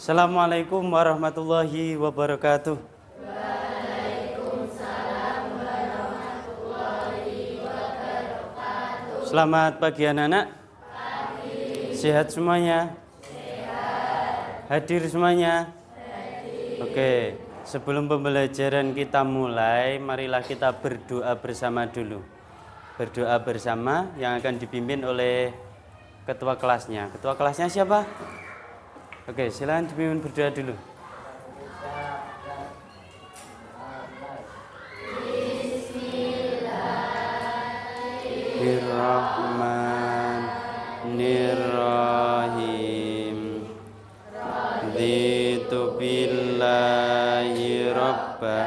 Assalamualaikum warahmatullahi wabarakatuh. Selamat pagi anak-anak. Sehat semuanya? Hadir semuanya? Oke, sebelum pembelajaran kita mulai, marilah kita berdoa bersama dulu. Berdoa bersama yang akan dipimpin oleh ketua kelasnya. Ketua kelasnya siapa? Oke, silakan dipimpin berdoa dulu. Bismillahirrahmanirrahim. Raditu billahi rabba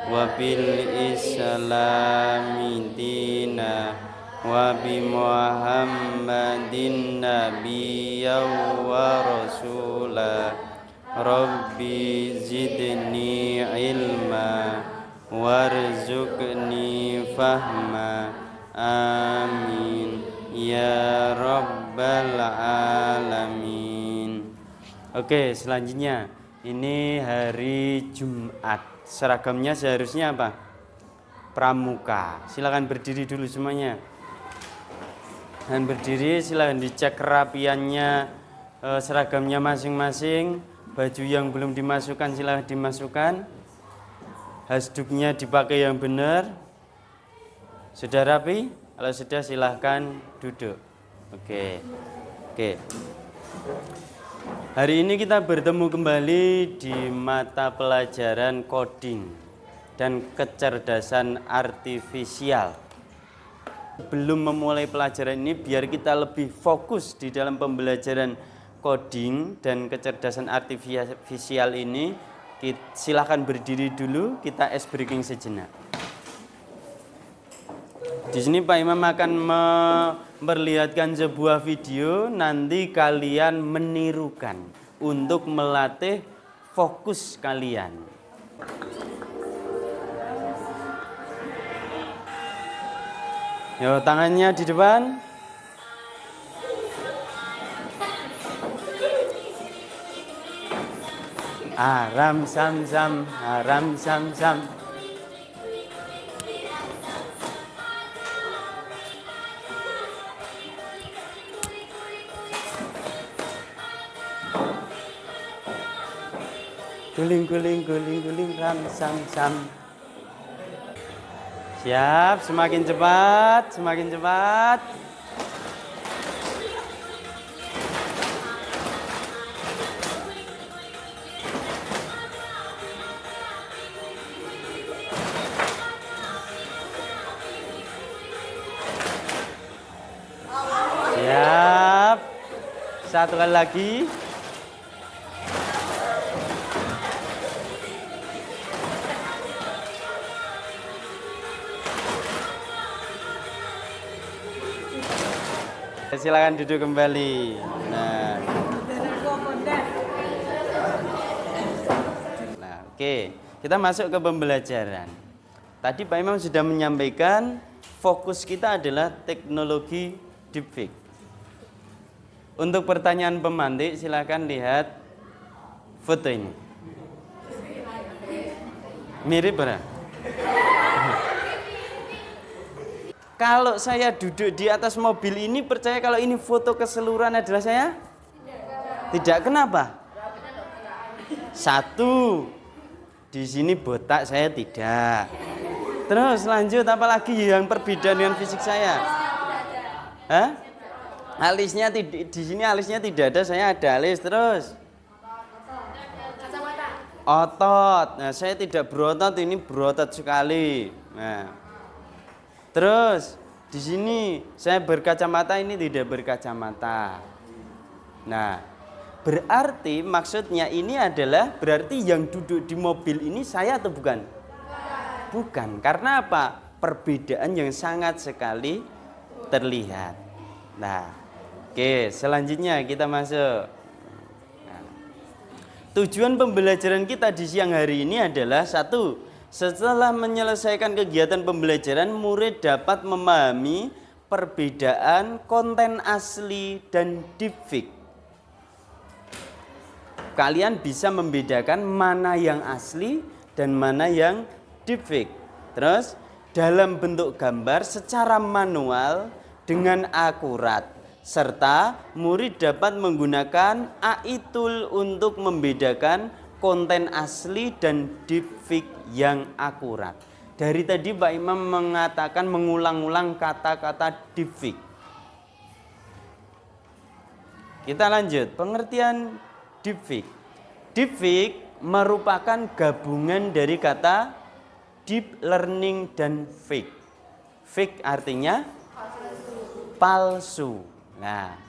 wa bil islami dina wa bi Muhammadin nabiyya wa rasula. Rabbi zidni ilma warzuqni fahma. Amin ya rabbal alamin. Oke, selanjutnya ini hari Jumat. Seragamnya seharusnya apa? Pramuka. Silakan berdiri dulu semuanya. Dan berdiri, silakan dicek kerapiannya, seragamnya masing-masing. Baju yang belum dimasukkan silakan dimasukkan. Hasduknya dipakai yang benar. Sudah rapi? Kalau sudah silahkan duduk. Oke. Hari ini kita bertemu kembali di mata pelajaran coding dan kecerdasan artifisial. Belum memulai pelajaran ini, biar kita lebih fokus di dalam pembelajaran coding dan kecerdasan artifisial ini, silahkan berdiri dulu, kita ice breaking sejenak. Di sini Pak Imam akan memperlihatkan sebuah video, nanti kalian menirukan untuk melatih fokus kalian. Yo, tangannya di depan. Aram sam sam, aram sam sam. Guling guling guling guling ram sam sam. Siap, semakin cepat, semakin cepat. Siap. Satu kali lagi. Silakan duduk kembali. Nah, oke. Kita masuk ke pembelajaran. Tadi Pak Imam sudah menyampaikan fokus kita adalah teknologi deepfake. Untuk pertanyaan pemantik, silakan lihat foto ini. Mirip berapa? Kalau saya duduk di atas mobil ini, percaya kalau ini foto keseluruhan adalah saya? Tidak. Kenapa? Satu, di sini botak saya tidak. Terus lanjut, apalagi yang perbedaan dengan fisik saya? Hah? Alisnya di sini alisnya tidak ada, saya ada alis. Terus otot. Nah, saya tidak berotot, ini berotot sekali. Nah, terus di sini saya berkacamata, ini tidak berkacamata. Nah, berarti maksudnya ini adalah berarti yang duduk di mobil ini saya atau bukan? Bukan. Karena apa? Perbedaan yang sangat sekali terlihat. Nah, oke, selanjutnya kita masuk. Nah, tujuan pembelajaran kita di siang hari ini adalah satu, setelah menyelesaikan kegiatan pembelajaran, murid dapat memahami perbedaan konten asli dan deepfake. kalian bisa membedakan mana yang asli dan mana yang deepfake. Terus dalam bentuk gambar secara manual dengan akurat, serta murid dapat menggunakan AI tool untuk membedakan konten asli dan deepfake yang akurat. Dari tadi Pak Imam mengatakan mengulang-ulang kata-kata deepfake. Kita lanjut, pengertian deepfake. Deepfake merupakan gabungan dari kata deep learning dan fake. Fake artinya palsu. Nah,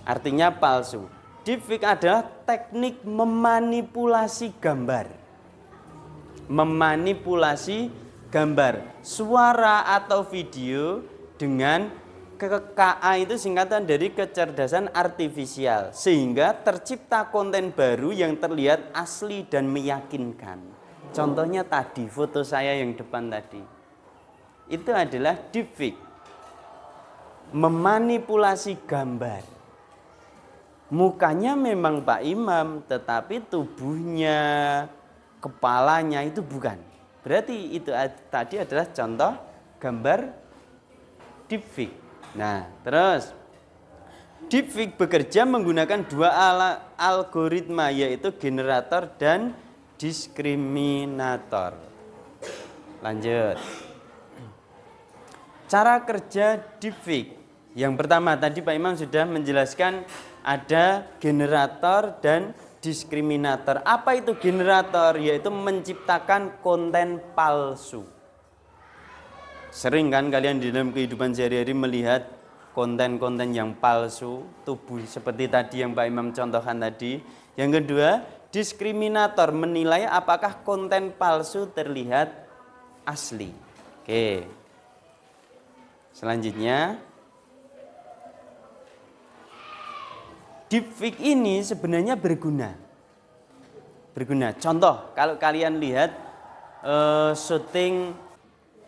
artinya palsu. Deepfake adalah teknik memanipulasi gambar. Memanipulasi gambar, suara atau video dengan KA itu singkatan dari kecerdasan artifisial, sehingga tercipta konten baru yang terlihat asli dan meyakinkan. Contohnya tadi, foto saya yang depan tadi. Itu adalah deepfake. Memanipulasi gambar. Mukanya memang Pak Imam, tetapi tubuhnya, kepalanya itu bukan. Berarti itu tadi adalah contoh gambar deepfake. Nah, terus deepfake bekerja menggunakan dua algoritma, yaitu generator dan diskriminator. Lanjut. Cara kerja deepfake. Yang pertama tadi Pak Imam sudah menjelaskan ada generator dan diskriminator. Apa itu generator? Yaitu menciptakan konten palsu. Sering kan kalian di dalam kehidupan sehari-hari melihat konten-konten yang palsu, tubuh seperti tadi yang Pak Imam contohkan tadi. Yang kedua, diskriminator menilai apakah konten palsu terlihat asli. Oke. Selanjutnya, deepfake ini sebenarnya berguna. Contoh, kalau kalian lihat syuting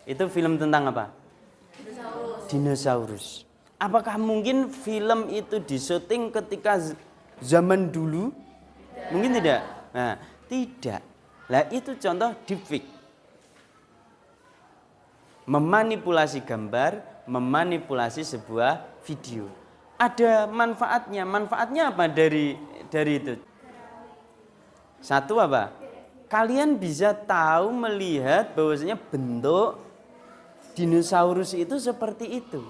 itu film tentang apa? Dinosaurus. Apakah mungkin film itu disyuting ketika zaman dulu? Mungkin tidak. Nah, tidak. Lah itu contoh deepfake. Memanipulasi gambar, memanipulasi sebuah video. Ada manfaatnya. Manfaatnya apa dari itu? Satu apa? Kalian bisa tahu melihat bahwasanya bentuk dinosaurus itu seperti itu.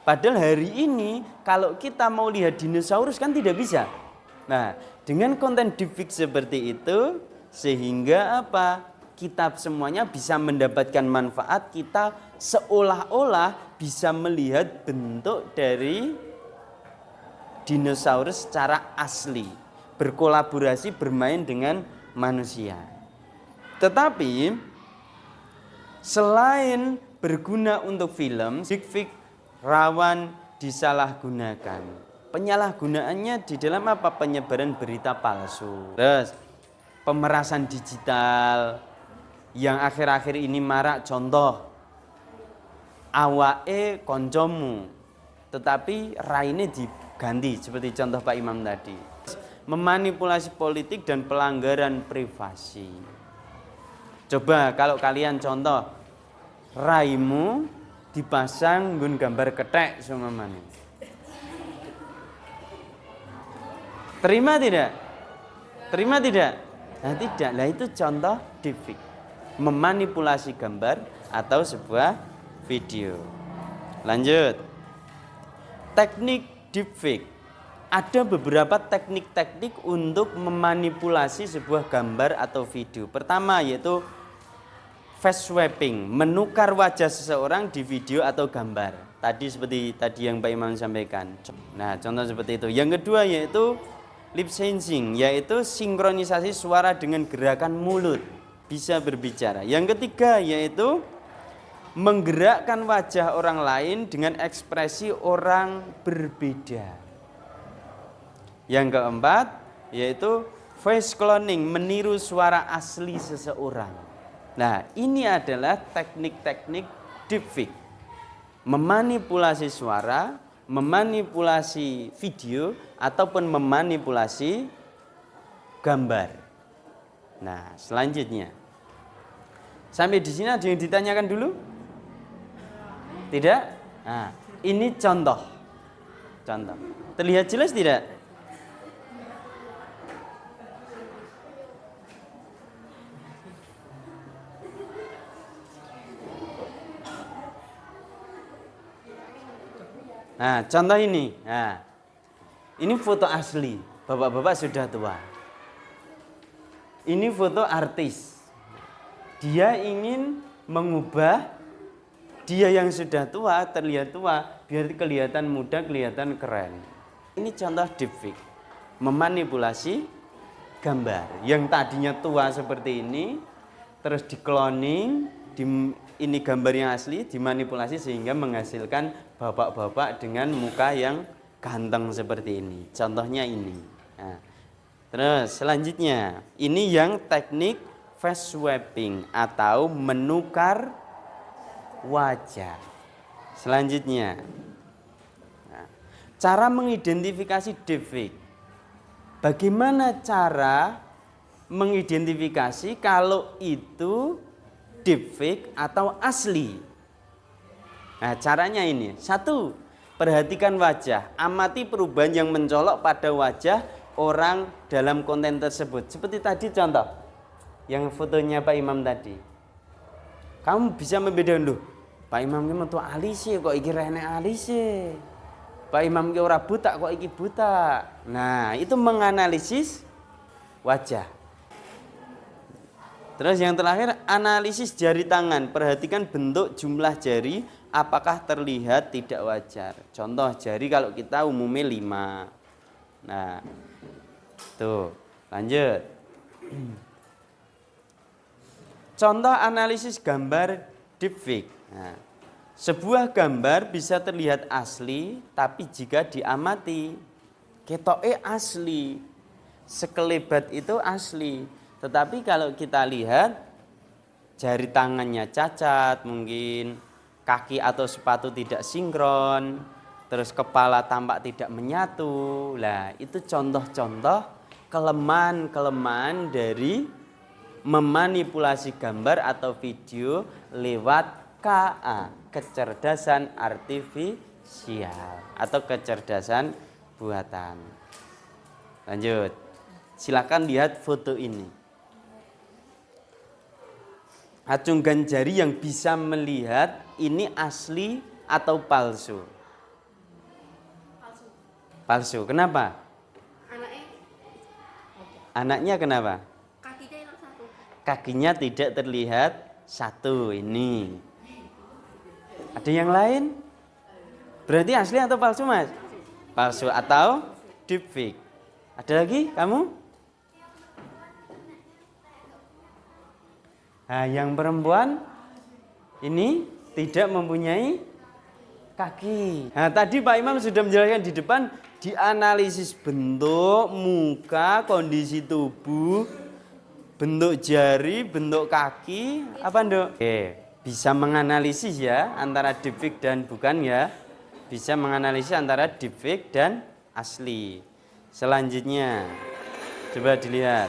Padahal hari ini kalau kita mau lihat dinosaurus kan tidak bisa. Nah, dengan konten deepfake seperti itu sehingga apa? Kita semuanya bisa mendapatkan manfaat, kita seolah-olah bisa melihat bentuk dari dinosaurus secara asli, berkolaborasi bermain dengan manusia. Tetapi selain berguna untuk film, deepfake rawan disalahgunakan. Penyalahgunaannya di dalam apa? Penyebaran berita palsu. Terus pemerasan digital yang akhir-akhir ini marak, contoh awake koncomu tetapi raine diganti seperti contoh Pak Imam tadi. Memanipulasi politik dan pelanggaran privasi. Coba kalau kalian contoh raimu dipasang nggon gambar kethek sumamane. Terima tidak? Terima tidak? Nah, tidak. Lah itu contoh deepfake. Memanipulasi gambar atau sebuah video. Lanjut. Teknik deepfake. Ada beberapa teknik-teknik untuk memanipulasi sebuah gambar atau video. Pertama yaitu face swapping, menukar wajah seseorang di video atau gambar. Tadi seperti tadi yang Pak Imam sampaikan. Nah, contoh seperti itu. Yang kedua yaitu lip syncing, yaitu sinkronisasi suara dengan gerakan mulut, bisa berbicara. Yang ketiga yaitu menggerakkan wajah orang lain dengan ekspresi orang berbeda. Yang keempat yaitu voice cloning, meniru suara asli seseorang. Nah, ini adalah teknik-teknik deepfake. Memanipulasi suara, memanipulasi video, ataupun memanipulasi gambar. Nah, selanjutnya. Sampai di sini ada yang ditanyakan dulu? Tidak? Nah, ini contoh. Contoh. Terlihat jelas tidak? Nah, contoh ini. Nah, ini foto asli. Bapak-bapak sudah tua. Ini foto artis. Dia ingin mengubah dia yang sudah tua terlihat tua biar kelihatan muda, kelihatan keren. Ini contoh deepfake. Memanipulasi gambar yang tadinya tua seperti ini terus di-cloning, ini gambar yang asli dimanipulasi sehingga menghasilkan bapak-bapak dengan muka yang ganteng seperti ini. Contohnya ini. Nah, terus selanjutnya, ini yang teknik face swapping atau menukar wajah. Selanjutnya, nah, cara mengidentifikasi deepfake. Bagaimana cara mengidentifikasi kalau itu deepfake atau asli? Nah, caranya ini. 1. Perhatikan wajah. Amati perubahan yang mencolok pada wajah orang dalam konten tersebut. Seperti tadi contoh yang fotonya Pak Imam tadi. Kamu bisa membedakan loh. Pak Imam ki metu alis kok iki rene alis. Pak Imam ki ora buta kok iki buta. Nah, itu menganalisis wajah. Terus yang terakhir, analisis jari tangan. Perhatikan bentuk jumlah jari, apakah terlihat tidak wajar. Contoh jari kalau kita umumnya 5. Nah, tuh, lanjut. Contoh analisis gambar deepfake. Nah, sebuah gambar bisa terlihat asli, tapi jika diamati, ketoke asli, sekelebat itu asli. Tetapi kalau kita lihat jari tangannya cacat, mungkin kaki atau sepatu tidak sinkron, terus kepala tampak tidak menyatu. Lah, itu contoh-contoh kelemahan-kelemahan dari memanipulasi gambar atau video lewat KA, kecerdasan artifisial atau kecerdasan buatan. Lanjut. Silakan lihat foto ini. Acungkan jari yang bisa melihat ini asli atau palsu. Palsu. Kenapa? Anaknya kenapa? Kakinya tidak terlihat satu ini. Ada yang lain? Berarti asli atau palsu, Mas? Palsu atau deepfake. Ada lagi kamu? Nah, yang perempuan ini tidak mempunyai kaki. Nah, tadi Pak Imam sudah menjelaskan di depan, dianalisis bentuk, muka, kondisi tubuh, bentuk jari, bentuk kaki, apa Nduk? Oke, bisa menganalisis ya antara deepfake dan bukan ya. Bisa menganalisis antara deepfake dan asli. Selanjutnya, coba dilihat.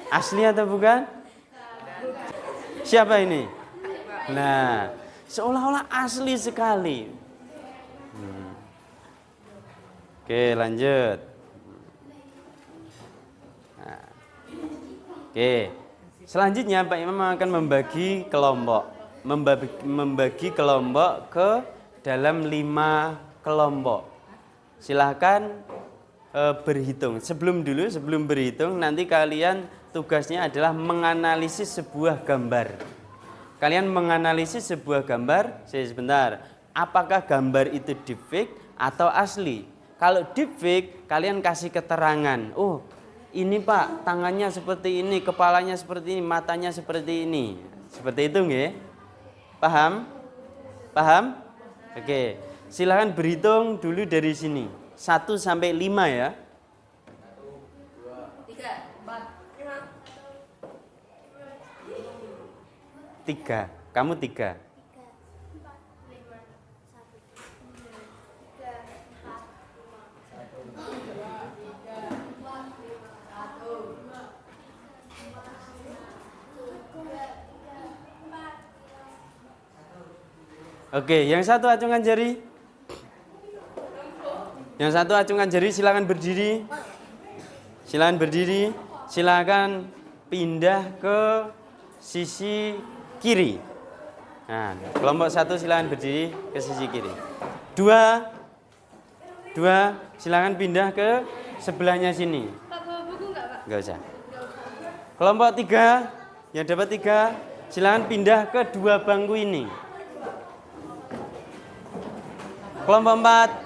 Asli atau bukan? Siapa ini? Nah, seolah-olah asli sekali. Oke, lanjut. Nah. Oke, selanjutnya Pak Imam akan membagi kelompok. Membagi kelompok ke dalam 5 kelompok. Silahkan berhitung. Sebelum berhitung, nanti kalian tugasnya adalah menganalisis sebuah gambar. Kalian menganalisis sebuah gambar, sebentar, apakah gambar itu deepfake atau asli? Kalau deepfake, kalian kasih keterangan. Oh, ini Pak, tangannya seperti ini, kepalanya seperti ini, matanya seperti ini. Seperti itu nggih? Paham? Paham? Oke, silakan berhitung dulu dari sini. 1 sampai 5 ya. 3. Kamu 3. Oke, yang satu acungkan jari. Yang satu acungkan jari, silakan berdiri. Silakan berdiri. Silakan pindah ke sisi kiri. Nah, kelompok satu silakan berdiri ke sisi kiri. Dua, silakan pindah ke sebelahnya sini. Pak, bawa buku nggak, Pak? Enggak usah. Kelompok tiga, yang dapat 3, silakan pindah ke 2 bangku ini. Kelompok 4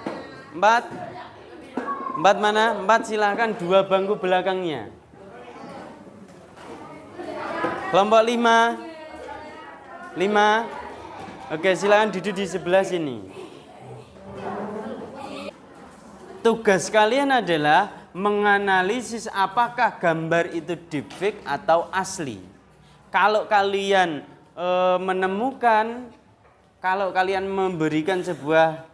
mana? 4 silakan 2 bangku belakangnya. Kelompok 5, oke silakan duduk di sebelah sini. Tugas kalian adalah menganalisis apakah gambar itu deepfake atau asli. Kalau kalian menemukan, kalau kalian memberikan sebuah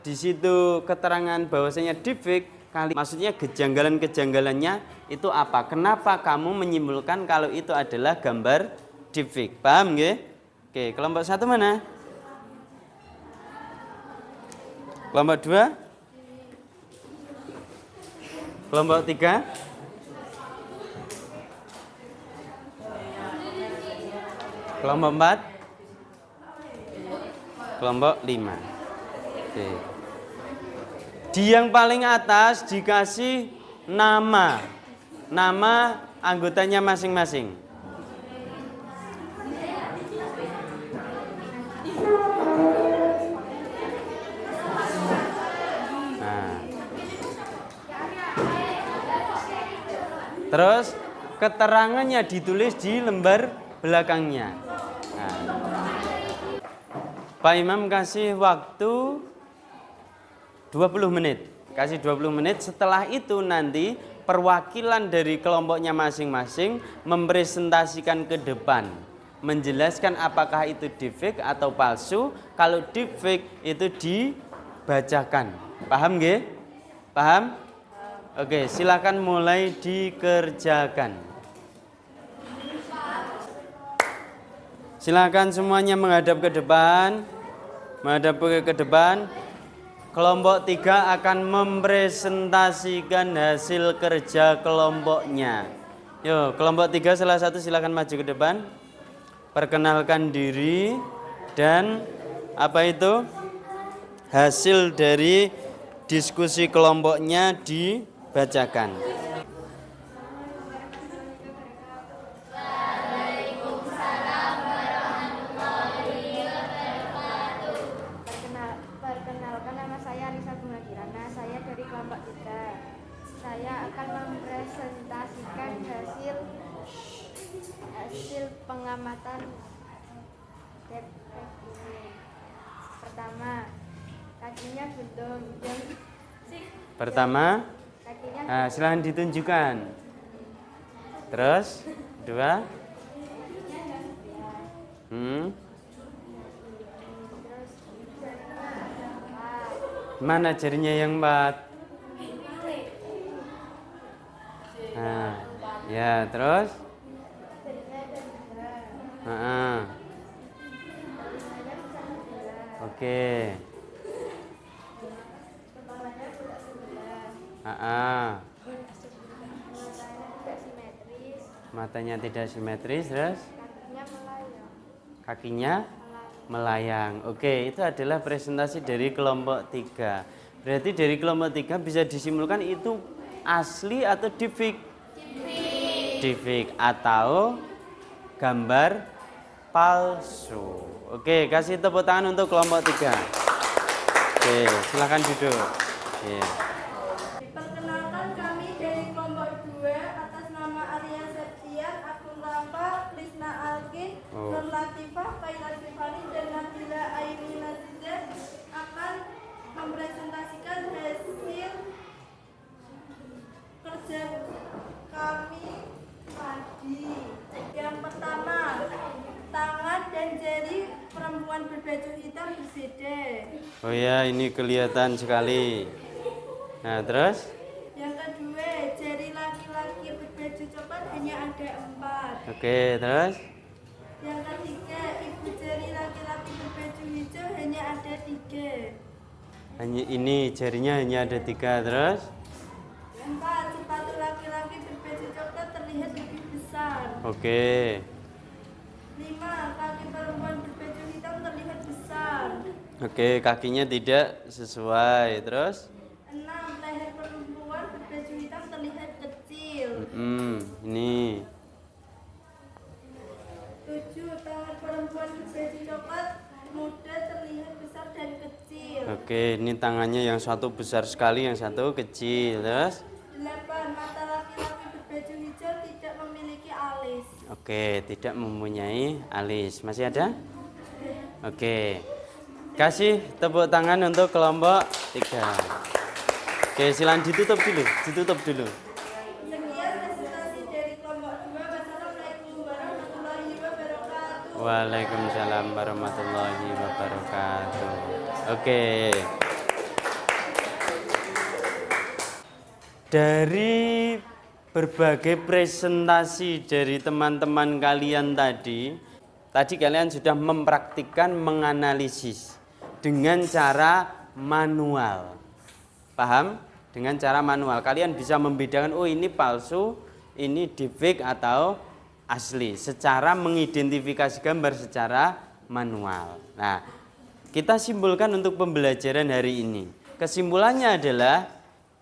di situ keterangan bahwasanya deepfake, maksudnya kejanggalan-kejanggalannya itu apa? Kenapa kamu menyimpulkan kalau itu adalah gambar deepfake? Paham nggih? Oke, kelompok 1 mana? Kelompok 2? Kelompok 3? Kelompok 4? Kelompok 5. Oke. Di yang paling atas dikasih nama anggotanya masing-masing. Terus keterangannya ditulis di lembar belakangnya. Nah. Pak Imam kasih waktu 20 menit. Kasih 20 menit. Setelah itu nanti perwakilan dari kelompoknya masing-masing mempresentasikan ke depan. Menjelaskan apakah itu deepfake atau palsu. Kalau deepfake itu dibacakan. Paham nggih? Paham? Oke, silakan mulai dikerjakan. Silakan semuanya menghadap ke depan. Menghadap ke depan. Kelompok 3 akan mempresentasikan hasil kerja kelompoknya. Yo, kelompok 3 salah satu silakan maju ke depan. Perkenalkan diri dan apa itu? Hasil dari diskusi kelompoknya dibacakan. Perkenalkan, nama saya Anissa Bunga Kirana. Saya dari kelompok 3. Saya akan mempresentasikan hasil pengamatan deepfake ini. Pertama, kakinya belum. Pertama, silahkan ditunjukkan. Terus, 2. Mana jarinya yang 4? Nah, ya terus. Oke. Matanya tidak simetris, terus kakinya melayang. Oke, itu adalah presentasi dari kelompok 3. Berarti dari kelompok 3 bisa disimpulkan itu asli atau deepfake? Deepfake atau gambar palsu. Oke, kasih tepuk tangan untuk kelompok 3. Oke, silakan duduk. Oke. Perkenalkan, kami dari kelompok 2 atas nama Arya Septian, Agung Rafa, Lisna Alkin, Nur Latifah, Kaila Sifani, dan Nabila Aini Nazizah akan mempresentasikan hasil kerja kami tadi. Yang pertama, tangan dan jari perempuan berbaju hitam berbeda. Oh ya, ini kelihatan sekali. Nah, terus? Yang kedua, jari laki-laki berbaju coklat hanya ada 4. Oke, terus? Yang ketiga, ibu jari laki-laki berbaju 3. Hanya ini jarinya hanya ada 3. Terus 4. Sepatu laki-laki berbaju coklat terlihat lebih besar. oke. 5. Kaki perempuan berbaju hitam terlihat besar. Oke, kakinya tidak sesuai. Terus 6. Leher perempuan berbaju hitam terlihat kecil. ini 7. Tangan perempuan berbaju coklat muda terlihat besar dan kecil. oke, ini tangannya yang satu besar sekali, yang satu kecil. Terus 8. Mata laki-laki berbaju hijau tidak memiliki alis. oke, tidak mempunyai alis. Masih ada? Oke. Kasih tepuk tangan untuk kelompok 3. Oke, silakan ditutup dulu. Sekian presentasi dari kelompok 2. Wassalamualaikum warahmatullahi wabarakatuh. Waalaikumsalam warahmatullahi wabarakatuh. Oke. Dari berbagai presentasi dari teman-teman kalian tadi kalian sudah mempraktikkan menganalisis dengan cara manual. Paham? Dengan cara manual. Kalian bisa membedakan, oh ini palsu, ini deepfake atau asli. Secara mengidentifikasi gambar secara manual. Nah, kita simpulkan untuk pembelajaran hari ini. Kesimpulannya adalah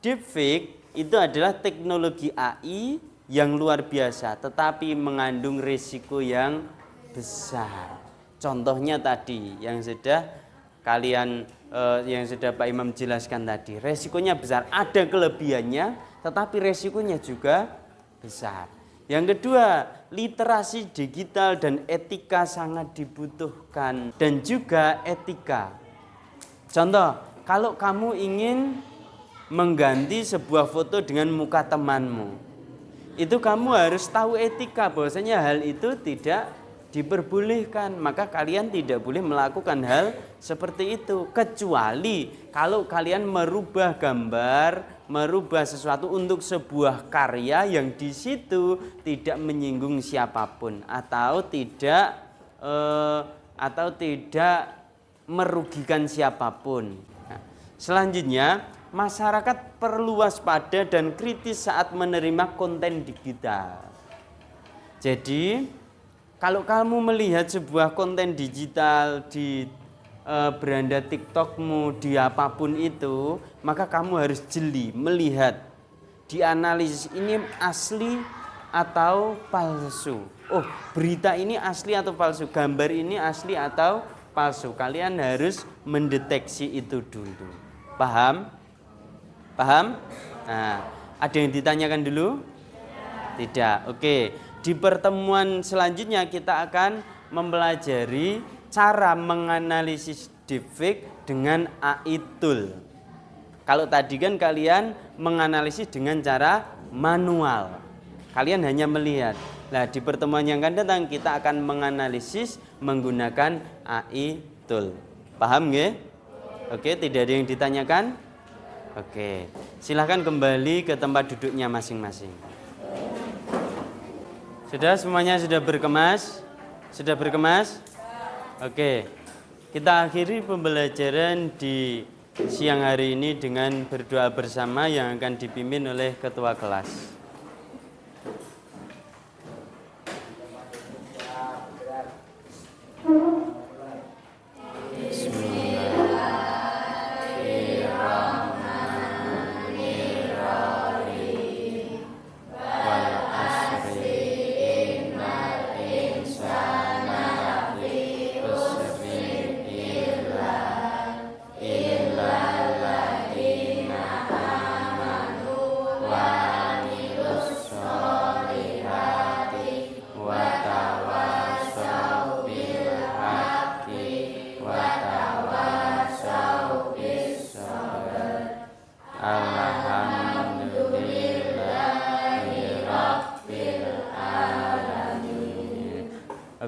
deepfake itu adalah teknologi AI yang luar biasa, tetapi mengandung risiko yang besar. Contohnya tadi yang sudah Pak Imam jelaskan tadi, resikonya besar. Ada kelebihannya, tetapi resikonya juga besar. Yang kedua, literasi digital dan etika sangat dibutuhkan, dan juga etika. Contoh, kalau kamu ingin mengganti sebuah foto dengan muka temanmu, itu kamu harus tahu etika bahwasanya hal itu tidak diperbolehkan. Maka kalian tidak boleh melakukan hal seperti itu, kecuali kalau kalian merubah gambar, merubah sesuatu untuk sebuah karya yang di situ tidak menyinggung siapapun atau tidak merugikan siapapun. Nah, selanjutnya, masyarakat perlu waspada dan kritis saat menerima konten digital. Jadi, kalau kamu melihat sebuah konten digital di beranda TikTokmu, di apapun itu, maka kamu harus jeli melihat, dianalisis ini asli atau palsu. Oh, berita ini asli atau palsu, gambar ini asli atau palsu. Kalian harus mendeteksi itu dulu. Paham? Nah, ada yang ditanyakan dulu? Tidak. Oke. Di pertemuan selanjutnya kita akan mempelajari cara menganalisis deepfake dengan AI tool. Kalau tadi kan kalian menganalisis dengan cara manual. Kalian hanya melihat. Nah, di pertemuan yang akan datang kita akan menganalisis menggunakan AI tool. Paham nggih? Oke, tidak ada yang ditanyakan? Oke, silahkan kembali ke tempat duduknya masing-masing. Sudah semuanya sudah berkemas? Sudah berkemas? Oke, kita akhiri pembelajaran di siang hari ini dengan berdoa bersama yang akan dipimpin oleh ketua kelas.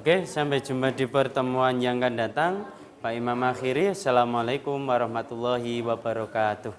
Oke, sampai jumpa di pertemuan yang akan datang. Pak Imam akhiri, Assalamualaikum warahmatullahi wabarakatuh.